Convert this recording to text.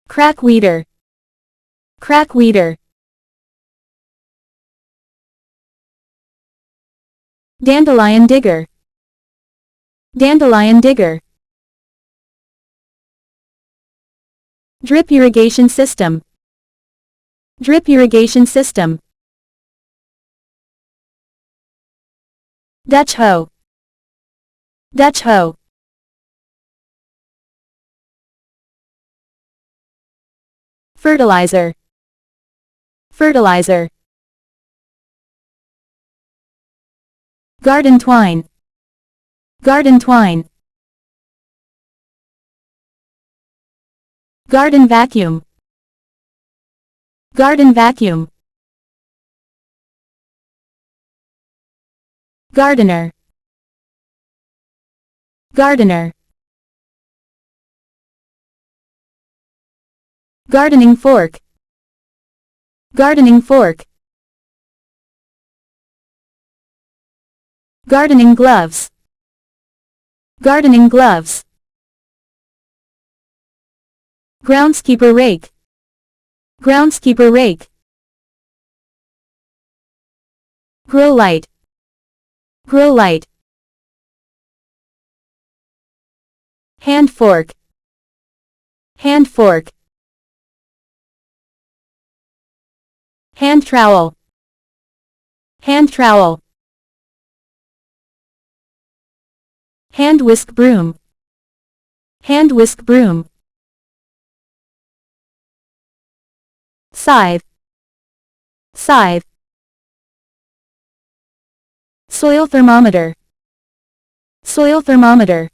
Crack weeder. Crack weeder. Dandelion digger. Dandelion digger. Drip irrigation system. Drip irrigation system. Dutch hoe. Dutch hoe. Fertilizer. Fertilizer. Garden twine. Garden twine. Garden vacuum. Garden vacuum. Gardener. Gardener. Gardening fork. Gardening fork. Gardening gloves. Gardening gloves. Groundskeeper rake. Groundskeeper rake. Grow light. Grow light. Hand fork. Hand fork. Hand trowel. Hand trowel. Hand whisk broom. Hand whisk broom. Scythe. Scythe. Soil thermometer. Soil thermometer.